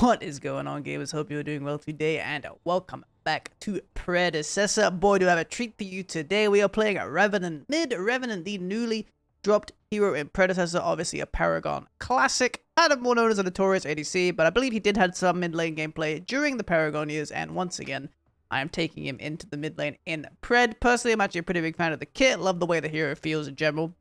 What is going on, gamers? Hope you're doing well today, and welcome back to Predecessor. Boy, do I have a treat for you today. We are playing a Revenant mid. Revenant, the newly dropped hero in Predecessor, obviously a Paragon classic, kind of more known as a notorious ADC, but I believe he did have some mid lane gameplay during the Paragon years, and once again, I am taking him into the mid lane in Pred. Personally, I'm actually a pretty big fan of the kit. Love the way the hero feels in general.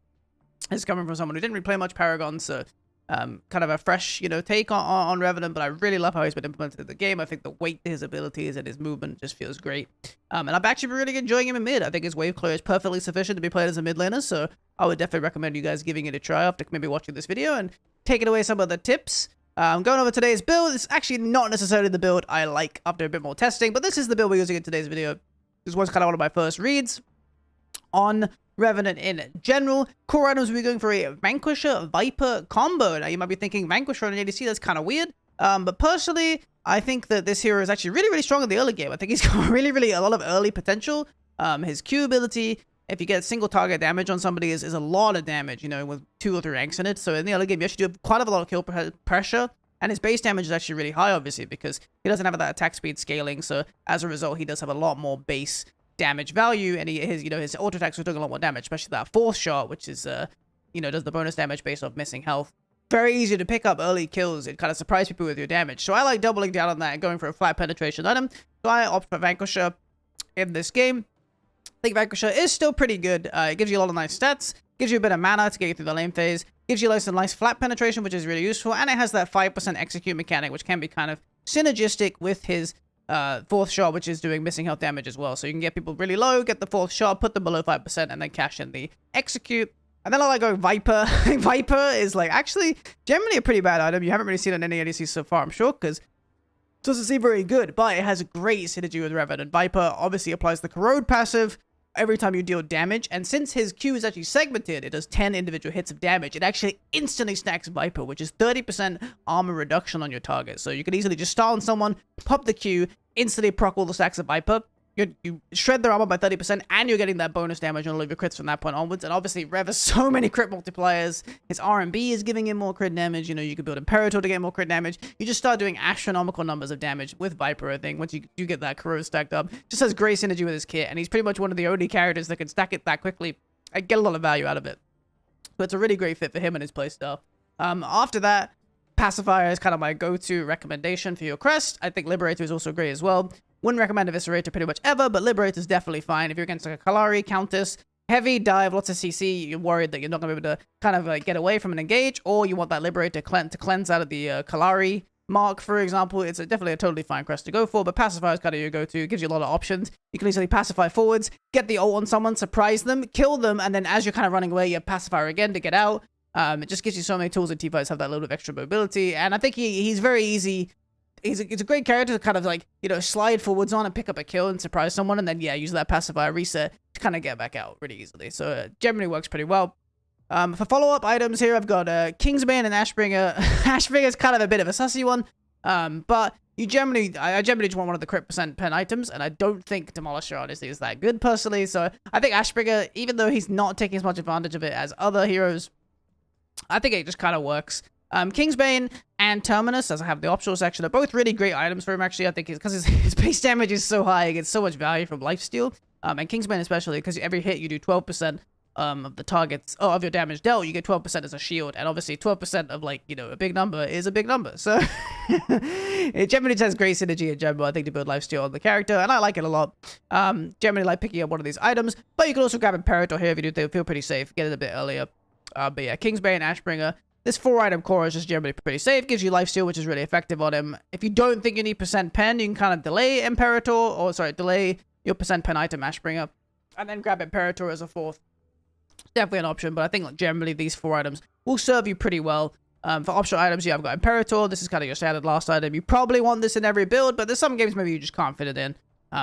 It's coming from someone who didn't really play much Paragon, so kind of a fresh, take on Revenant, but I really love how he's been implemented in the game. I think the weight to his abilities and his movement just feels great. And I've actually been really enjoying him in mid. I think his wave clear is perfectly sufficient to be played as a mid laner, so I would definitely recommend you guys giving it a try after maybe watching this video and taking away some of the tips. Going over today's build, it's actually not necessarily the build I like after a bit more testing, but this is the build we're using in today's video. This was kind of one of my first reads on Revenant in general. Core items, we're going for a Vanquisher Viper combo. Now you might be thinking Vanquisher on an ADC, that's kind of weird. But personally, I think that this hero is actually really strong in the early game. I think he's got really a lot of early potential. His Q ability, if you get single target damage on somebody, is a lot of damage, with 2 or 3 ranks in it. So in the early game, you actually do quite a lot of kill pressure. And his base damage is actually really high, obviously, because he doesn't have that attack speed scaling. So as a result, he does have a lot more base damage value, and his auto attacks are doing a lot more damage, especially that 4th shot, which is does the bonus damage based off missing health. Very easy to pick up early kills and kind of surprise people with your damage. So I like doubling down on that and going for a flat penetration item. So I opt for Vanquisher in this game. I think Vanquisher is still pretty good. It gives you a lot of nice stats, gives you a bit of mana to get you through the lane phase, gives you some nice flat penetration, which is really useful, and it has that 5% execute mechanic, which can be kind of synergistic with his 4th shot, which is doing missing health damage as well. So you can get people really low, get the 4th shot, put them below 5%, and then cash in the execute. And then I like going Viper. Viper is actually generally a pretty bad item. You haven't really seen it in any ADC so far, I'm sure, because it doesn't seem very good, but it has great synergy with Revenant. Viper obviously applies the corrode passive every time you deal damage, and since his Q is actually segmented, it does 10 individual hits of damage. It actually instantly stacks Viper, which is 30% armor reduction on your target. So you could easily just start on someone, pop the Q, instantly proc all the stacks of Viper. You shred their armor by 30%, and you're getting that bonus damage on all of your crits from that point onwards. And obviously, Rev has so many crit multipliers. His R&B is giving him more crit damage. You could build Imperator to get more crit damage. You just start doing astronomical numbers of damage with Viper, I think, once you get that corrode stacked up. Just has great synergy with his kit, and he's pretty much one of the only characters that can stack it that quickly and get a lot of value out of it. So it's a really great fit for him and his playstyle. After that, Pacifier is kind of my go-to recommendation for your crest. I think Liberator is also great as well. Wouldn't recommend Eviscerator pretty much ever, but Liberator is definitely fine. If you're against a Kalari, Countess, heavy dive, lots of CC, you're worried that you're not going to be able to kind of get away from an engage, or you want that Liberator to cleanse out of the Kalari mark, for example, it's definitely a totally fine crest to go for, but Pacifier is kind of your go-to. It gives you a lot of options. You can easily Pacify forwards, get the ult on someone, surprise them, kill them, and then as you're kind of running away, you Pacifier again to get out. It just gives you so many tools, and T-Fights have that little bit of extra mobility, and I think he's very easy. He's a great character to kind of slide forwards on and pick up a kill and surprise someone, and then use that Pacifier reset to kind of get back out really easily. So generally works pretty well. For follow-up items here, I've got Kingsbane and Ashbringer. Ashbringer is kind of a bit of a sussy one, but I generally just want one of the crit percent pen items, and I don't think Demolisher honestly is that good personally. So I think Ashbringer, even though he's not taking as much advantage of it as other heroes, I think it just kind of works. Kingsbane and Terminus, as I have the optional section, are both really great items for him, actually. I think because his base damage is so high, he gets so much value from lifesteal. And Kingsbane especially, because every hit you do 12% of the targets, of your damage dealt, you get 12% as a shield. And obviously 12% of, a big number is a big number. So it generally has great synergy in general, I think, to build lifesteal on the character, and I like it a lot. Generally like picking up one of these items, but you can also grab Imperator here if you do feel pretty safe, get it a bit earlier. But yeah, Kingsbane, Ashbringer. This 4-item core is just generally pretty safe. Gives you lifesteal, which is really effective on him. If you don't think you need percent pen, you can kind of delay delay your percent pen item, Ashbringer, and then grab Imperator as a 4th. Definitely an option, but I think generally these 4 items will serve you pretty well. For optional items, I've got Imperator. This is kind of your standard last item. You probably want this in every build, but there's some games maybe you just can't fit it in.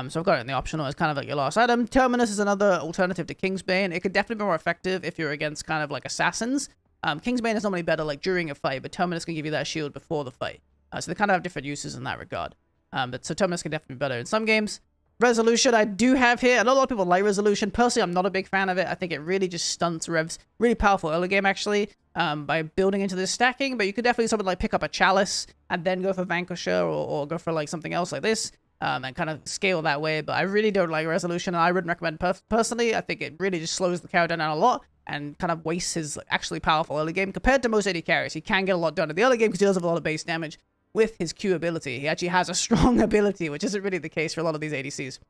So I've got it in the optional as kind of your last item. Terminus is another alternative to Kingsbane. It could definitely be more effective if you're against kind of assassins. Kingsbane is normally better during a fight, but Terminus can give you that shield before the fight. So they kind of have different uses in that regard. So Terminus can definitely be better in some games. Resolution I do have here. I know a lot of people like Resolution. Personally, I'm not a big fan of it. I think it really just stunts Rev's really powerful early game, actually, by building into this stacking. But you could definitely something like pick up a Chalice and then go for Vanquisher or go for like something else like this and kind of scale that way. But I really don't like Resolution, and I wouldn't recommend personally. I think it really just slows the character down a lot and kind of wastes his actually powerful early game compared to most AD carries. He can get a lot done in the early game because he does have a lot of base damage. With his Q ability, he actually has a strong ability, which isn't really the case for a lot of these ADCs.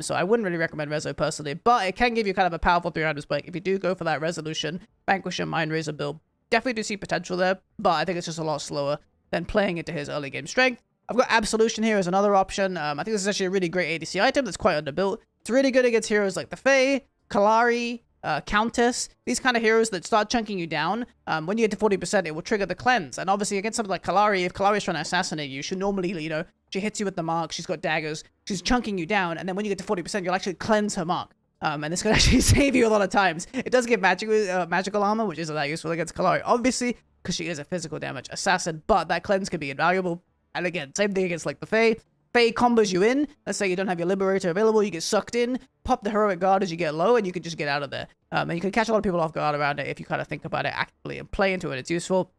So I wouldn't really recommend Rezo personally, but it can give you kind of a powerful 300 spike if you do go for that Resolution, Vanquisher, Mind Razor build. Definitely do see potential there, but I think it's just a lot slower than playing into his early game strength. I've got Absolution here as another option. I think this is actually a really great ADC item that's quite underbuilt. It's really good against heroes like the Fae, Kalari, Countess, these kind of heroes that start chunking you down. When you get to 40%, it will trigger the cleanse. And obviously, against something like Kalari, if Kalari is trying to assassinate you, she normally, you know, she hits you with the mark, she's got daggers, she's chunking you down, and then when you get to 40%, you'll actually cleanse her mark. And this can actually save you a lot of times. It does give magical armor, which isn't that useful against Kalari, obviously, because she is a physical damage assassin, but that cleanse can be invaluable. And again, same thing against like the Fae. Fae combos you in. Let's say you don't have your Liberator available, you get sucked in, pop the Heroic Guard as you get low, and you can just get out of there. And you can catch a lot of people off guard around it if you kind of think about it actively and play into it. It's useful.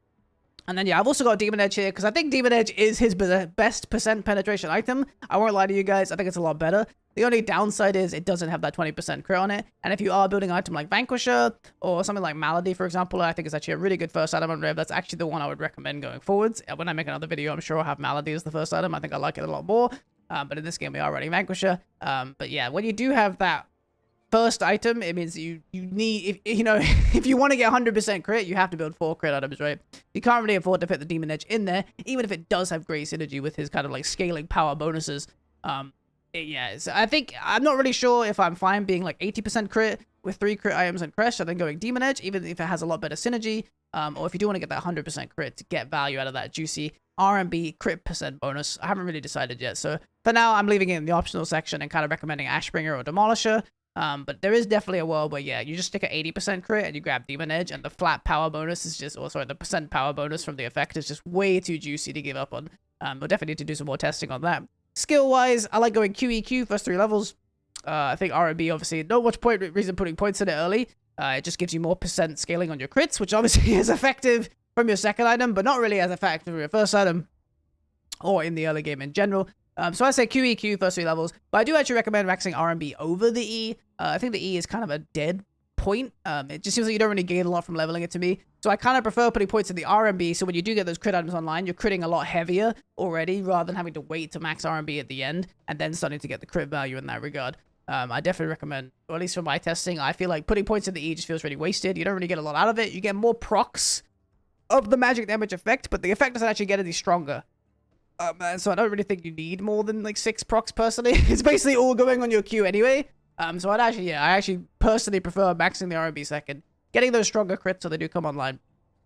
And then, yeah, I've also got Demon Edge here, because I think Demon Edge is his best percent penetration item. I won't lie to you guys, I think it's a lot better. The only downside is it doesn't have that 20% crit on it. And if you are building an item like Vanquisher, or something like Malady, for example, I think it's actually a really good first item on Rev. That's actually the one I would recommend going forwards. When I make another video, I'm sure I'll have Malady as the first item. I think I like it a lot more. But in this game, we are running Vanquisher. But yeah, when you do have that first item, it means you need, if you want to get 100% crit, you have to build 4 crit items, right? You can't really afford to fit the Demon Edge in there, even if it does have great synergy with his kind of like scaling power bonuses. Yeah, so I think, I'm not really sure if I'm fine being like 80% crit with 3 crit items and Crest, and then going Demon Edge, even if it has a lot better synergy, or if you do want to get that 100% crit to get value out of that juicy R&B crit percent bonus. I haven't really decided yet, so for now, I'm leaving it in the optional section and kind of recommending Ashbringer or Demolisher. But there is definitely a world where, yeah, you just stick at 80% crit and you grab Demon Edge, and the flat power bonus is just, or sorry, the percent power bonus from the effect is just way too juicy to give up on. We'll definitely need to do some more testing on that. Skill-wise, I like going QEQ first 3 levels. I think R&B, obviously, not much reason putting points in it early. It just gives you more percent scaling on your crits, which obviously is effective from your second item, but not really as effective from your first item or in the early game in general. So I say QEQ first 3 levels, but I do actually recommend maxing R&B over the E. I think the E is kind of a dead point. It just seems like you don't really gain a lot from leveling it to me. So I kind of prefer putting points in the R&B, so when you do get those crit items online, you're critting a lot heavier already, rather than having to wait to max R&B at the end, and then starting to get the crit value in that regard. I definitely recommend, or at least from my testing, I feel like putting points in the E just feels really wasted. You don't really get a lot out of it. You get more procs of the magic damage effect, but the effect doesn't actually get any stronger. So I don't really think you need more than like 6 procs personally. It's basically all going on your Q anyway. So I actually personally prefer maxing the R&B second, getting those stronger crits so they do come online,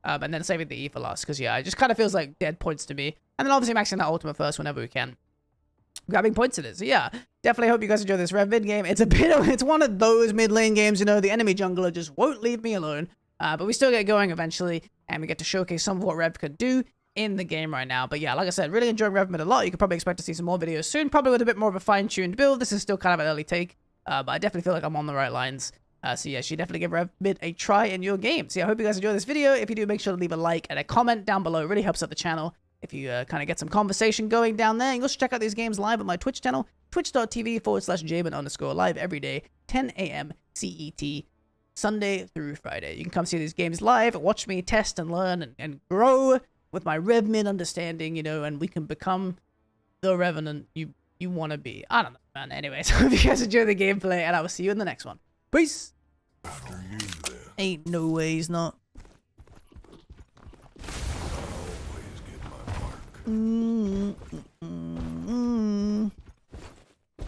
and then saving the E for last, because yeah, it just kind of feels like dead points to me. And then obviously maxing that ultimate first whenever we can, grabbing points in it. So yeah, definitely hope you guys enjoy this Rev mid game. It's one of those mid lane games, you know, the enemy jungler just won't leave me alone. But we still get going eventually, and we get to showcase some of what Rev could do in the game right now. But yeah, like I said, really enjoying Rev mid a lot. You could probably expect to see some more videos soon, probably with a bit more of a fine-tuned build. This is still kind of an early take, but I definitely feel like I'm on the right lines. So yeah, you should definitely give Rev mid a try in your game. So yeah, I hope you guys enjoy this video. If you do, make sure to leave a like and a comment down below. It really helps out the channel if you kind of get some conversation going down there. You can also check out these games live on my Twitch channel, twitch.tv/Jaeben_live every day, 10 a.m. CET, Sunday through Friday. You can come see these games live, watch me test and learn and grow with my Rev mid understanding, you know, and we can become the Revenant you want to be. I don't know, man. Anyways, hope you guys enjoy the gameplay, and I will see you in the next one. Peace! Ain't no way he's not.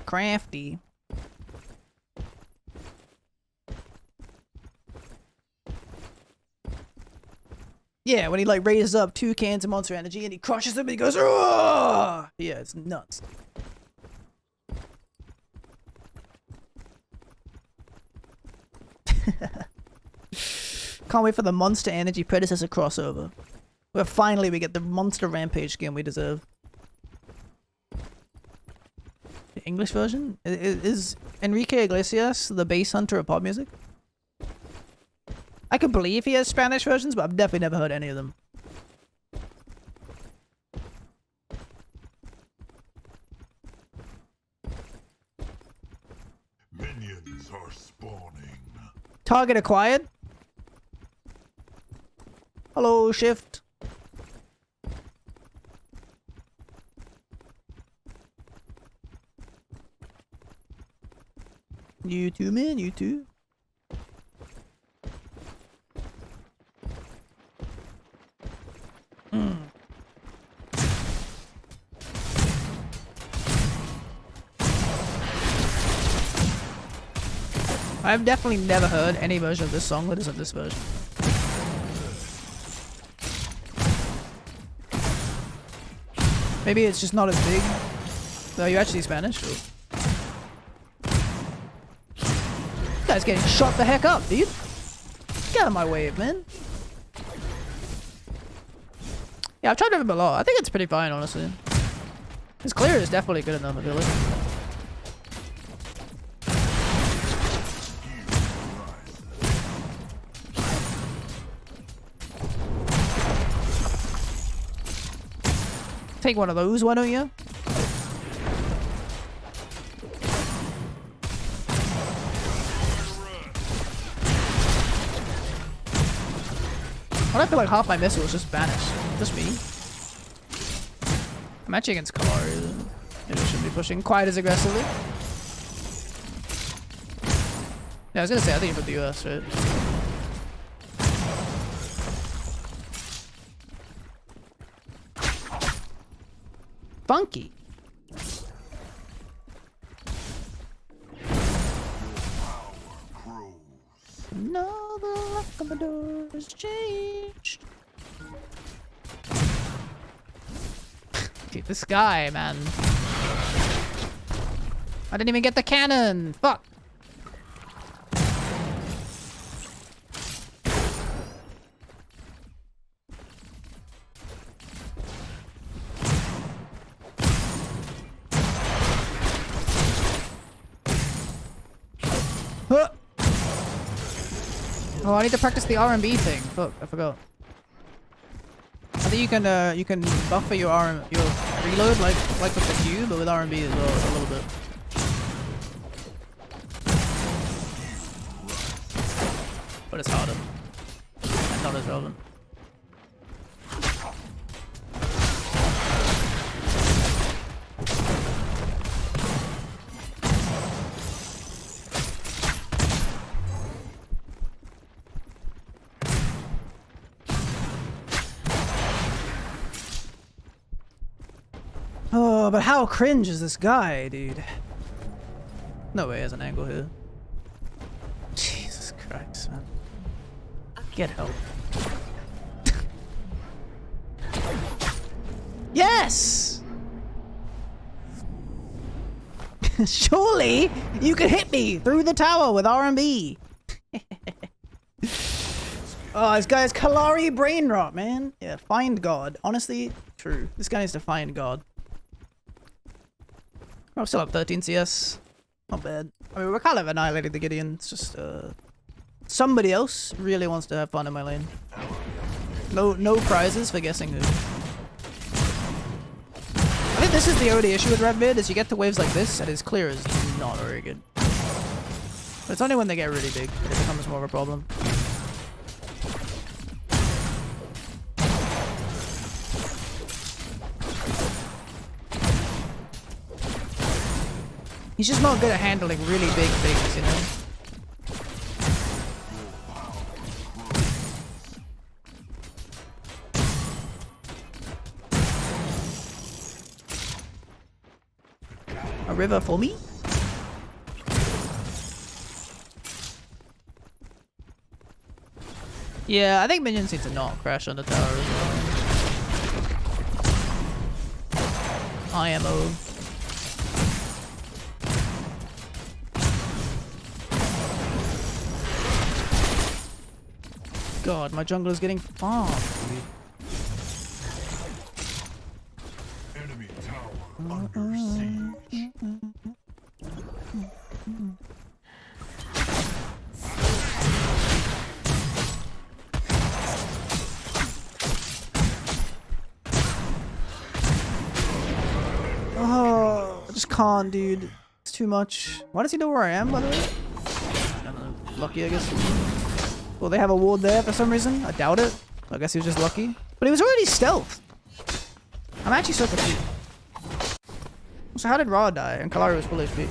Crafty. Yeah, when he like raises up 2 cans of monster energy and he crushes them and he goes, "Roar!" Yeah, it's nuts. Can't wait for the Monster Energy Predecessor crossover, where finally we get the Monster Rampage skin we deserve. English version? Is Enrique Iglesias the bass hunter of pop music? I could believe he has Spanish versions, but I've definitely never heard any of them. Minions are spawning. Target acquired. Hello, Shift. You too, man. You too. I've definitely never heard any version of this song that isn't this version. Maybe it's just not as big. No, you actually Spanish? Or... This guy's getting shot the heck up, dude. Get out of my way, man. Yeah, I've tried Revenant a lot. I think it's pretty fine, honestly. His clear is definitely good enough, I feel like. Take one of those, why don't you? I feel like half my missiles just vanished. Just me. I'm actually against Kalari. Maybe I shouldn't be pushing quite as aggressively. Yeah, I was gonna say, I think you put the US, right? Funky. No, the lock on the door has changed. Dude, this guy, man. I didn't even get the cannon. Fuck. Huh. Oh, I need to practice the R&B thing. Fuck, I forgot. I think you can buffer your reload like with the Q, but with R&B as well a little bit. But it's harder and not as relevant. Oh, but how cringe is this guy, dude? No way he has an angle here. Jesus Christ, man. Get help. Yes! Surely you can hit me through the tower with R&B. Oh, this guy's Kalari brain rot, man. Yeah, find God. Honestly, true. This guy needs to find God. I'm still up 13 CS. Not bad. I mean, we're kind of annihilating the Gideon. It's just, somebody else really wants to have fun in my lane. No prizes for guessing who. I think this is the only issue with red mid, is you get to waves like this, and his clear is not very good. But it's only when they get really big that it becomes more of a problem. He's just not good at handling really big things, you know? A river for me? Yeah, I think minions need to not crash on the tower as well. IMO. God, my jungler's getting farmed, dude. Enemy tower under siege. just can't, dude. It's too much. Why does he know where I am, by the way? I don't know. Lucky, I guess. Well, they have a ward there for some reason. I doubt it. I guess he was just lucky. But he was already stealth. I'm actually so confused. So how did Ra die and Kalari was full HP?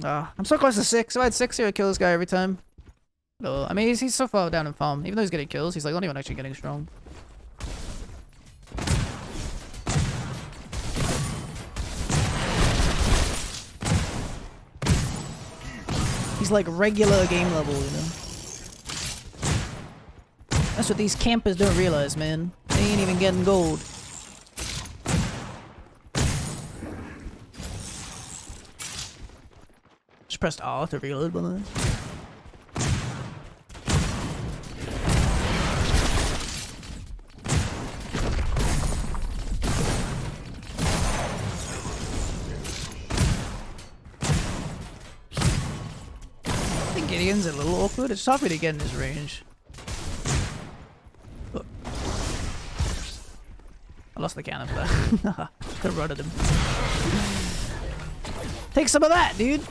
I'm so close to 6. If I had 6 here, I'd kill this guy every time. I mean, he's so far down in farm. Even though he's getting kills, he's like not even actually getting strong. He's like regular game level, you know? That's what these campers don't realize, man. They ain't even getting gold. Just pressed R to reload, by the way. I think Gideon's a little awkward. It's tough for me to get in his range. Oh. I lost the cannon for that. Could have run at him. Take some of that, dude!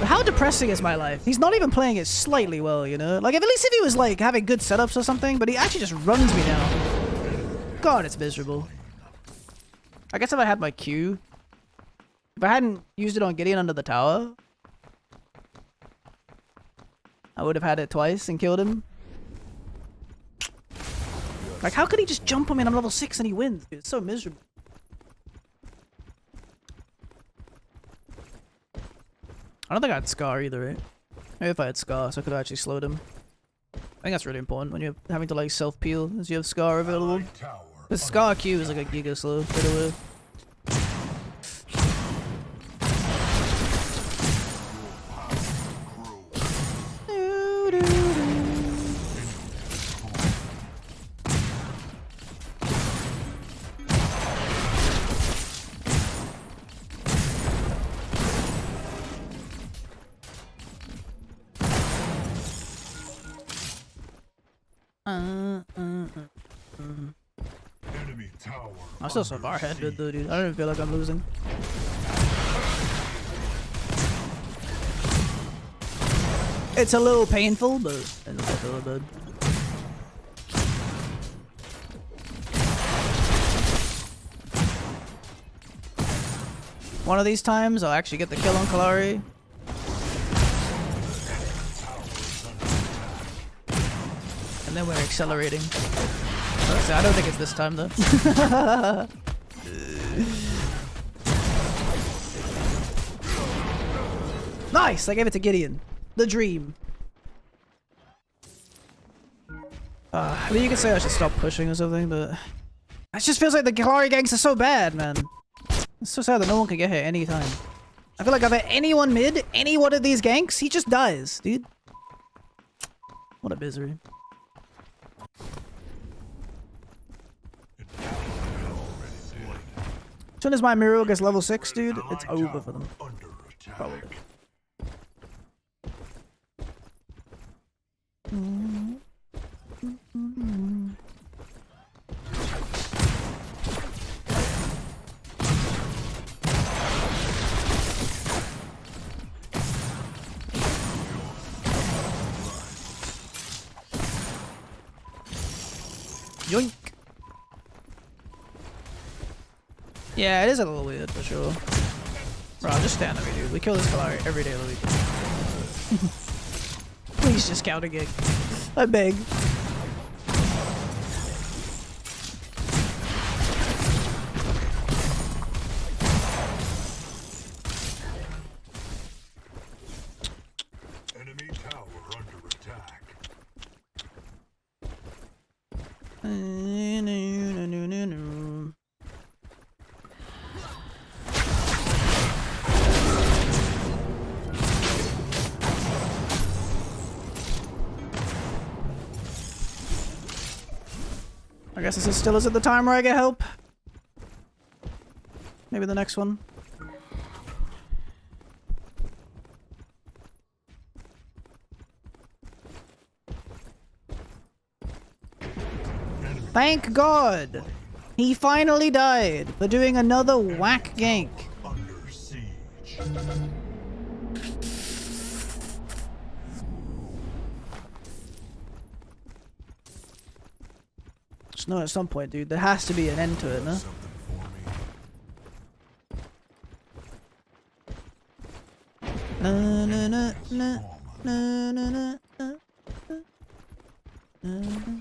How depressing is my life? He's not even playing it slightly well, you know? Like, at least if he was, like, having good setups or something, but he actually just runs me down. God, it's miserable. I guess if I had my Q, if I hadn't used it on Gideon under the tower, I would have had it twice and killed him. Like, how could he just jump on me and I'm level 6 and he wins? Dude, it's so miserable. I don't think I had Scar either, right? Maybe if I had Scar, so I could have actually slowed him. I think that's really important when you're having to like self-peel as you have Scar available. The Scar Q is like a giga slow, right away. I'm still so far ahead, though, dude. I don't even feel like I'm losing. It's a little painful, but it doesn't feel bad. One of these times, I'll actually get the kill on Kalari. And then we're accelerating. I don't think it's this time though. Nice! I gave it to Gideon. The dream. I mean, you could say I should stop pushing or something, but it just feels like the Kalari ganks are so bad, man. It's so sad that no one can get hit any time. I feel like if I hit anyone mid, any one of these ganks, he just dies, dude. What a misery. As soon as my Miro gets level 6, dude, it's over for them. Probably. Yoink! Yeah, it is a little weird for sure. Bro, just stand up, dude. We kill this Kalari every day of the week. Please just counter gig. I beg. Enemy tower under attack. I guess this still isn't the time where I get help. Maybe the next one. Thank God! He finally died for doing another whack gank. Under siege. Just know at some point, dude, there has to be an end to it, no? Something for me. Na na na na na na na na na.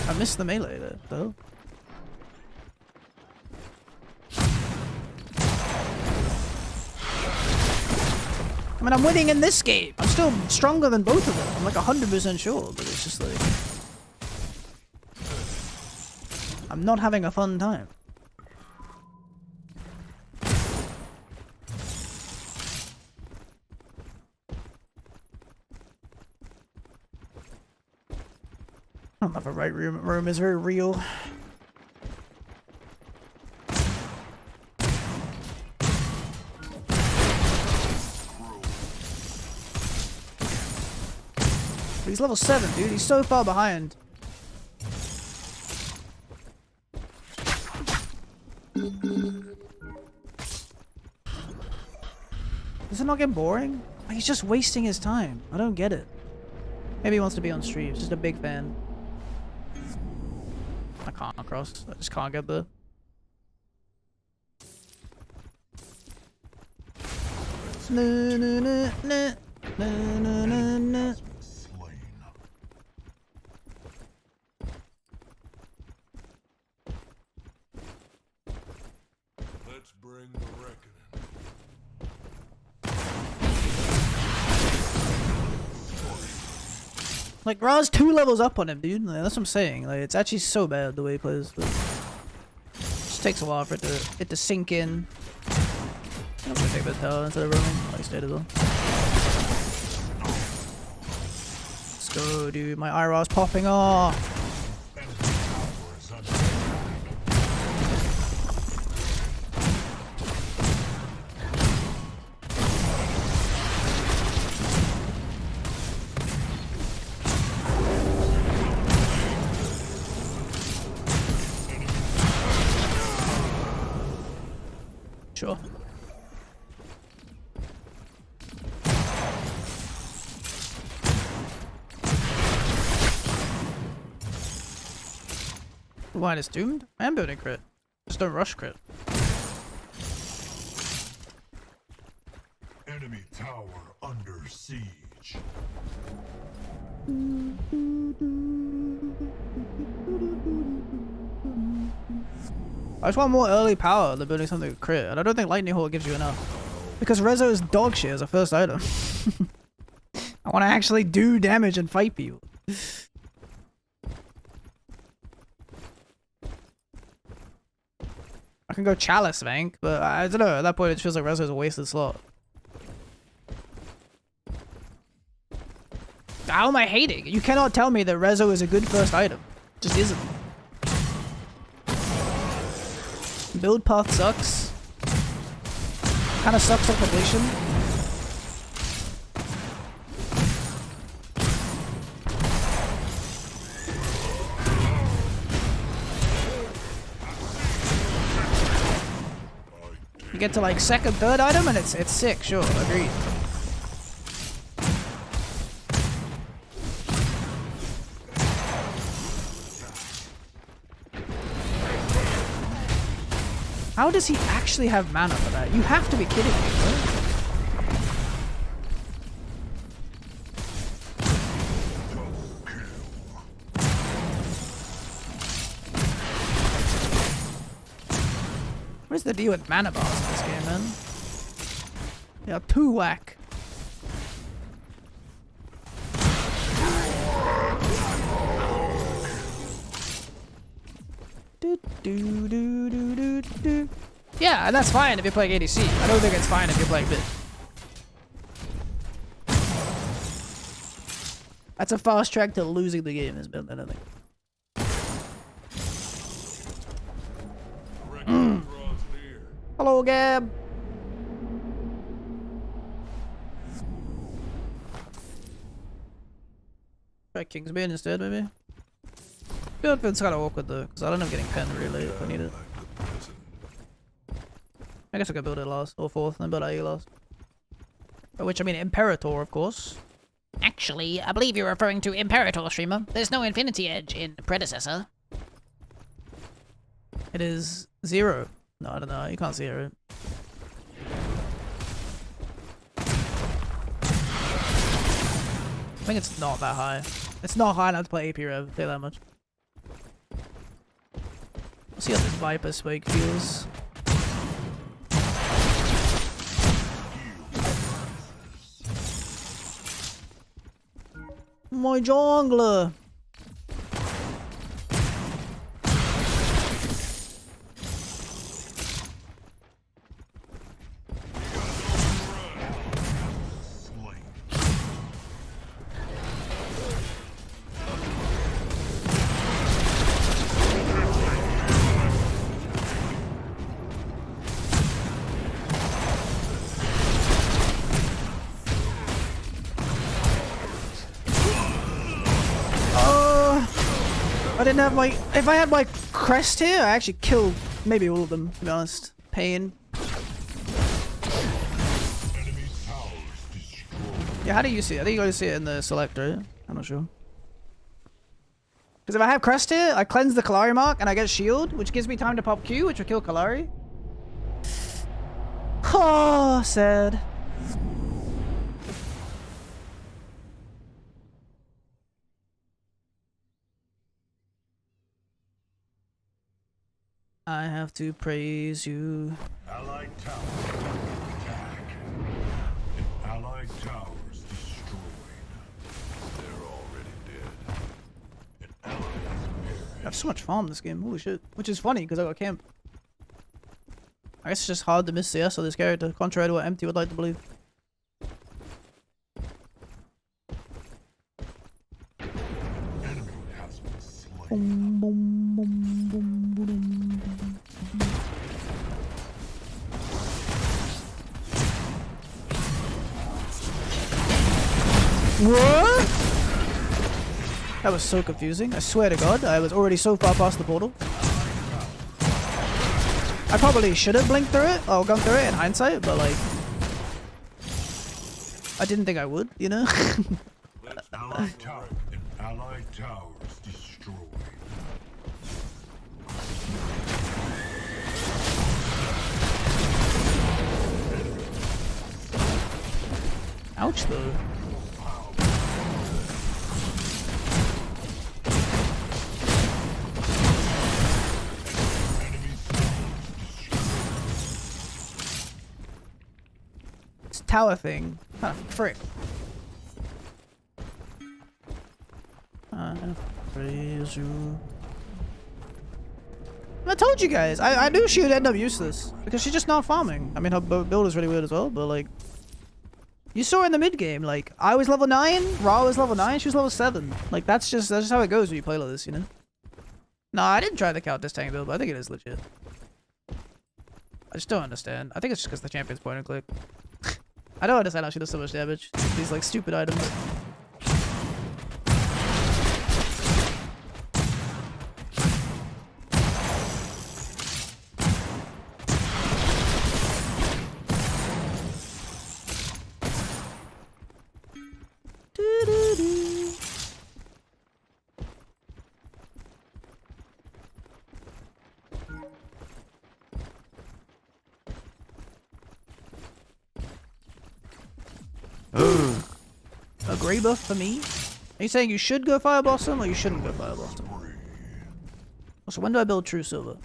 I missed the melee there, though. I mean, I'm winning in this game. I'm still stronger than both of them. I'm like 100% sure, but it's just like... I'm not having a fun time. I don't know if a right room is very real. But he's level 7, dude. He's so far behind. Does it not get boring? Like, he's just wasting his time. I don't get it. Maybe he wants to be on stream. He's just a big fan. I can't cross. I just can't get there. Na na na na na na na na. Slain. Let's bring the reckoning. Like, Ra's 2 levels up on him, dude. Like, that's what I'm saying. Like, it's actually so bad the way he plays. But it just takes a while for it to sink in. I'm gonna take the tower instead of roaming. I stayed as well. Let's go, dude. My IRA's popping off. Enemy tower is under attack. Sure. Why is doomed? I am building crit. Just don't rush crit. Enemy tower under siege. I just want more early power than building something with crit, and I don't think Lightning Hawk gives you enough. Because Rezo is dog shit as a first item. I want to actually do damage and fight people. I can go Chalice Vank, but I don't know, at that point it feels like Rezo is a wasted slot. How am I hating? You cannot tell me that Rezo is a good first item. It just isn't. Build path sucks. Kinda sucks on completion. You get to like second, third item and it's sick, sure, agreed. How does he actually have mana for that? You have to be kidding me, bro. Where's the deal with mana bars in this game, man? They are too whack. Yeah, and that's fine if you're playing ADC. I don't think it's fine if you're playing mid. That's a fast track to losing the game, isn't it? I don't think. Hello, Gab. Try Kingsman instead, maybe. It's kind of awkward though, because I don't know getting penned really late if I need it. I guess I could build it last, or fourth, and then build IE last. By which I mean Imperator, of course. Actually, I believe you're referring to Imperator, streamer. There's no Infinity Edge in Predecessor. It is 0. No, I don't know. You can't see it, right? I think it's not that high. It's not high enough to play AP Rev, I'll tell you that much. Let's see how this Viper Spike feels. My jungler! I didn't have my... If I had my crest here, I actually killed maybe all of them, to be honest. Pain. Yeah, how do you see it? I think you gotta see it in the select, right? I'm not sure. Because if I have crest here, I cleanse the Kalari mark and I get shield, which gives me time to pop Q, which will kill Kalari. Oh, sad. I have to praise you. Allied tower attack. Allied towers destroyed. They're already dead. An ally has perished. I have so much farm this game, holy shit. Which is funny, because I got camp. I guess it's just hard to miss CS of this character, contrary to what Empty would like to believe. Enemy has been slain. Boom, boom, boom, boom, boom, boom. What? That was so confusing. I swear to God, I was already so far past the portal. I probably should have blinked through it, or gone through it in hindsight, but like... I didn't think I would, you know? Allied tower. Allied towers destroyed. Ouch though. Tower thing. Huh, frick. Praise you. I told you guys, I knew she would end up useless. Because she's just not farming. I mean, her build is really weird as well, but like... You saw in the mid game, like, I was level 9, Ra was level 9, she was level 7. Like, that's just how it goes when you play like this, you know? Nah, I didn't try the Countess tank build, but I think it is legit. I just don't understand. I think it's just because the champion's point and click. I don't understand how she does so much damage. These like stupid items. A grey buff for me? Are you saying you should go Fire Blossom or you shouldn't go Fire Blossom? So when do I build True Silver?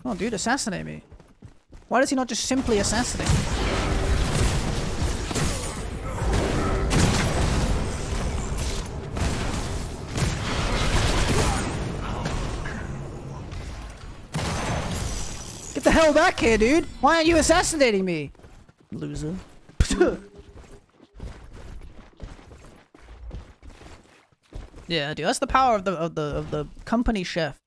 Oh dude, assassinate me. Why does he not just simply assassinate me? Get the hell back here, dude! Why aren't you assassinating me? Loser. Yeah, dude, that's the power of the company chef.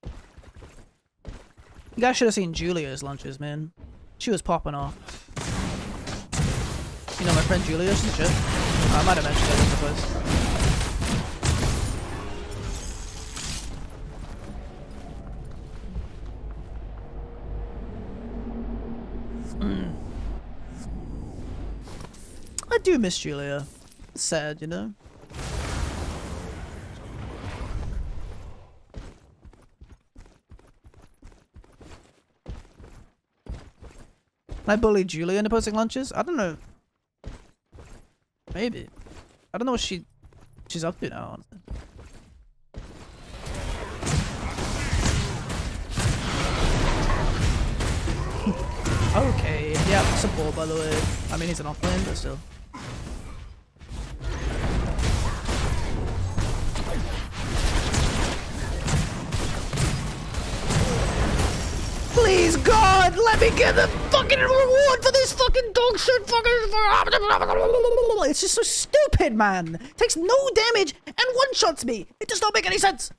You guys should have seen Julia's lunches, man. She was popping off. You know my friend Julia, she's shit. I might have mentioned that in the place. I do miss Julia. It's sad, you know? I bullied Julia into posting lunches? I don't know. Maybe. I don't know what she's up to now, honestly. Okay. Yeah, support, by the way. I mean, he's an off-lane, but still. Please, God, let me get the fucking reward for this fucking dog shit It's just so stupid, man. It takes no damage and one-shots me. It does not make any sense.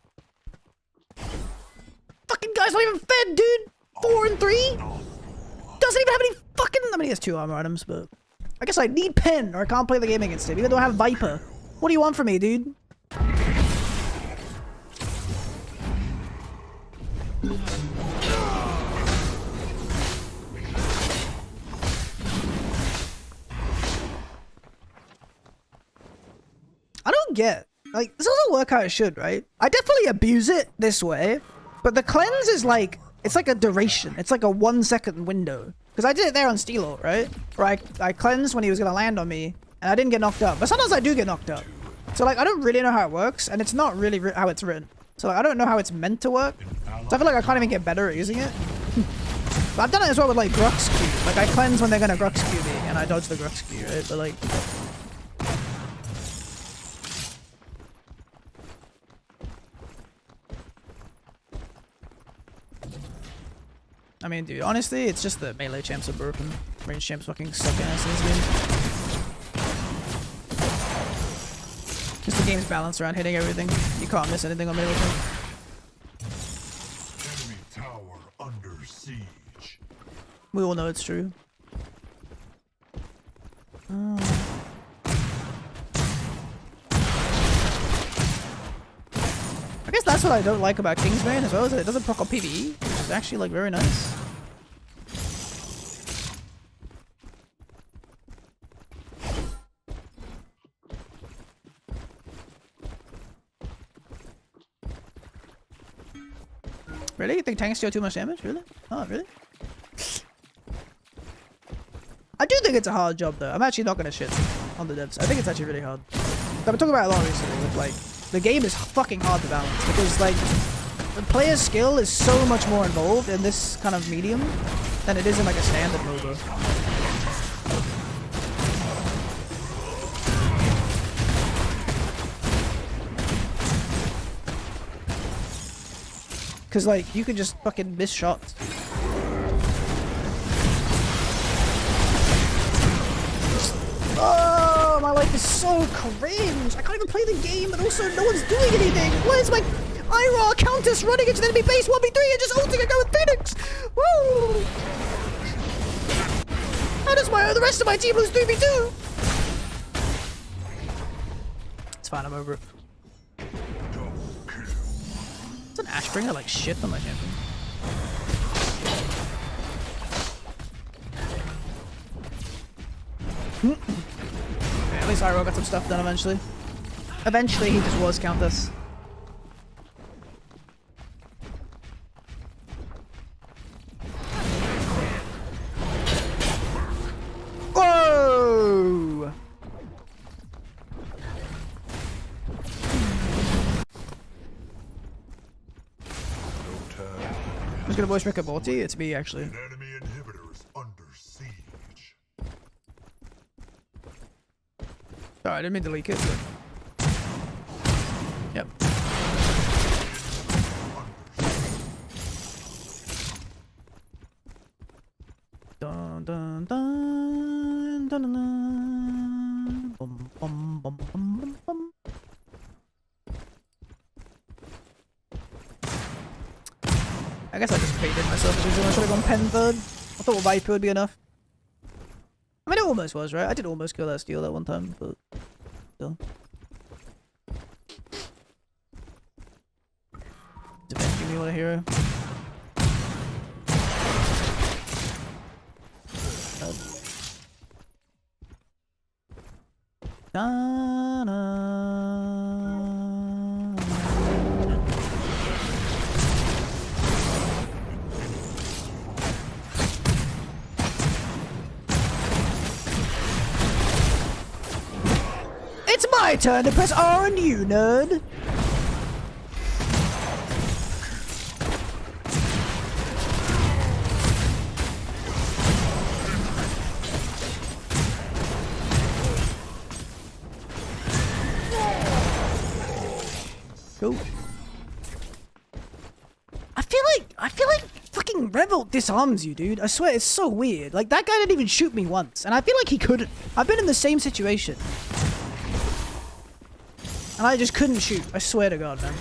Fucking guy's not even fed, dude. 4 and 3? Doesn't even have any fucking... I mean, he has 2 armor items, but... I guess I need Pen, or I can't play the game against him, even though I have Viper. What do you want from me, dude? I don't get, like, this doesn't work how it should, right? I definitely abuse it this way, but the cleanse is like, it's like a duration. It's like a 1 second window. Because I did it there on Steelo, right? Where I cleansed when he was going to land on me, and I didn't get knocked up. But sometimes I do get knocked up. So, like, I don't really know how it works, and it's not really how it's written. So, like, I don't know how it's meant to work. So I feel like I can't even get better at using it. But I've done it as well with, like, Grux Q. Like, I cleanse when they're going to Grux Q me, and I dodge the Grux Q, right? But, like... I mean, dude, honestly, it's just the melee champs are broken. Range champs fucking suck ass in this game. Just the game's balanced around hitting everything. You can't miss anything on melee champ. Enemy tower under siege. We all know it's true. I guess that's what I don't like about Kingsbane as well, is that it doesn't proc on PvE, which is actually like very nice. Really? You think tanks deal too much damage? Really? Oh, really? I do think it's a hard job though. I'm actually not gonna shit on the devs. I think it's actually really hard. I've been talking about it a lot recently with like, the game is fucking hard to balance because like, the player skill is so much more involved in this kind of medium than it is in like a standard MOBA. Cause like, you can just fucking miss shots. Oh, my life is so cringe. I can't even play the game, and also no one's doing anything. Where's my IRA Countess running into the enemy base 1v3 and just ulting and go with Phoenix? Woo! How does the rest of my team lose 3v2? It's fine, I'm over it. It's an Ashbringer like shit on my champion. Okay, at least Iroh got some stuff done eventually. Eventually he just was Countess. Whoa! Who's gonna voice Rick Morty? It's me actually. Enemy inhibitors under siege. Sorry, I didn't mean to leak it. But... Yep. Dun dun dun dun dun dun. did myself. I should have gone pen third. I thought Viper would be enough. I mean, it almost was, right? I did almost kill that steal that one time, but still. Give me what a hero. It's my turn to press R on you, nerd! Cool. I feel like fucking Revolt disarms you, dude. I swear, it's so weird. Like, that guy didn't even shoot me once, and I feel like he couldn't. I've been in the same situation. And I just couldn't shoot. I swear to God, man.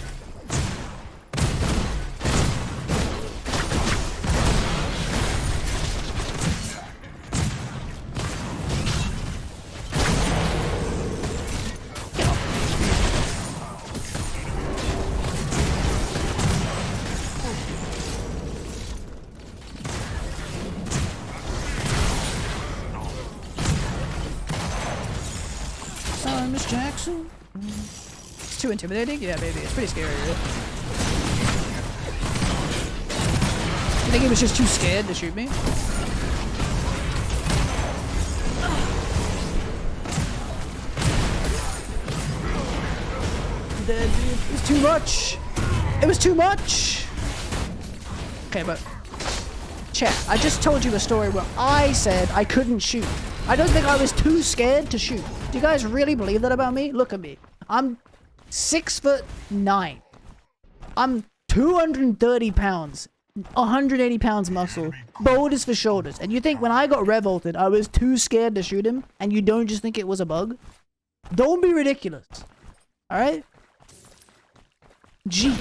Sorry, Miss Jackson. It's too intimidating? Yeah, baby. It's pretty scary, right? You think he was just too scared to shoot me? Dead, dude. It was too much! It was too much! Okay, but... Chat, I just told you a story where I said I couldn't shoot. I don't think I was too scared to shoot. Do you guys really believe that about me? Look at me. I'm 6'9". I'm 230 pounds. 180 pounds muscle. Boulders for shoulders. And you think when I got revolted, I was too scared to shoot him? And you don't just think it was a bug? Don't be ridiculous. Alright? Jeez.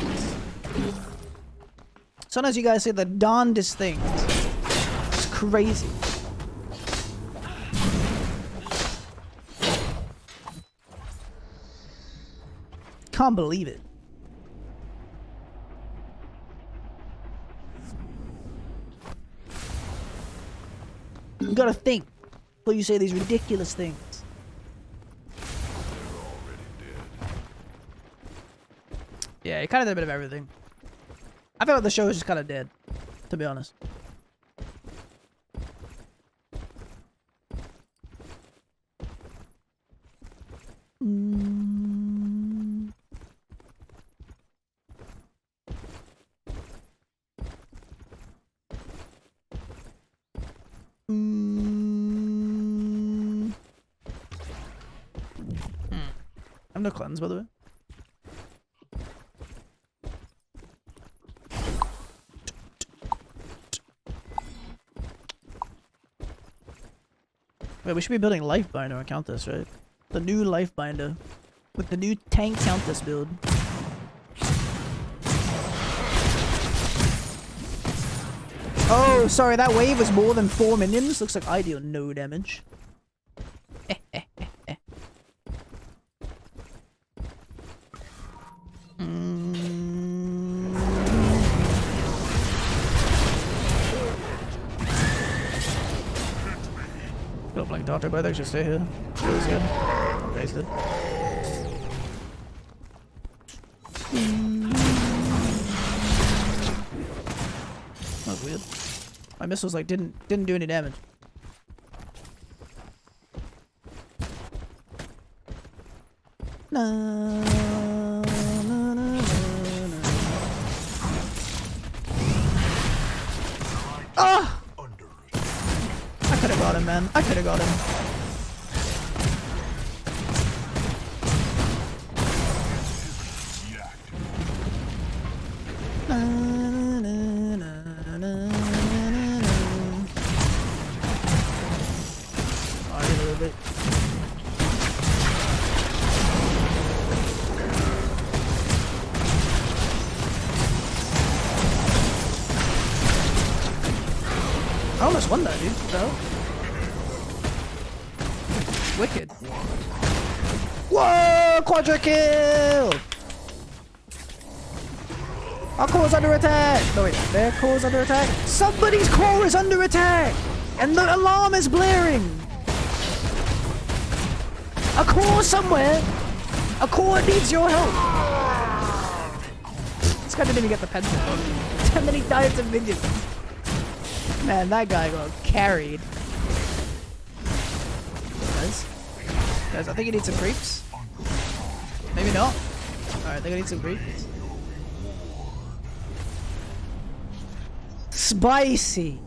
Sometimes you guys say the darndest things. It's crazy. Can't believe it. You gotta think before you say these ridiculous things. Yeah, it kind of did a bit of everything. I feel like the show is just kind of dead, to be honest. I have no cleanse, by the way. Wait, we should be building Life Binder on Countess, right? The new Life Binder. With the new tank Countess build. Oh, sorry, that wave was more than 4 minions? Looks like I deal no damage. Don't blink Doctor, but I think I should stay here. Feels good. Wasted. That was weird. My missiles like didn't do any damage. Ah! I could have got him, man. I could have got him. I almost won that, dude. So wicked. Whoa! Quadra kill! Our core's under attack! No wait, their core's under attack? Somebody's core is under attack! And the alarm is blaring! A core somewhere! A core needs your help! This guy didn't even get the pencil. And then he died to minions. Man, that guy got carried. Guys, I think he needs some creeps. Maybe not. Alright, they're gonna need some creeps. Spicy.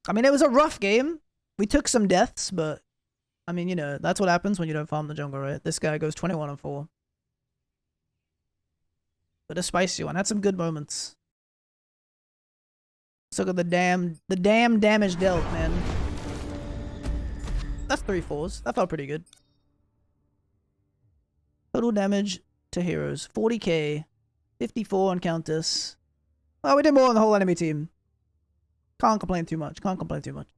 I mean, it was a rough game. We took some deaths, but I mean, you know, that's what happens when you don't farm the jungle, right? This guy goes 21-4. But a spicy one. Had some good moments. Let's look at the damn damage dealt, man. That's 3 4s. That felt pretty good. Total damage to heroes. 40k. 54 on Countess. Oh, we did more than the whole enemy team. Can't complain too much. Can't complain too much.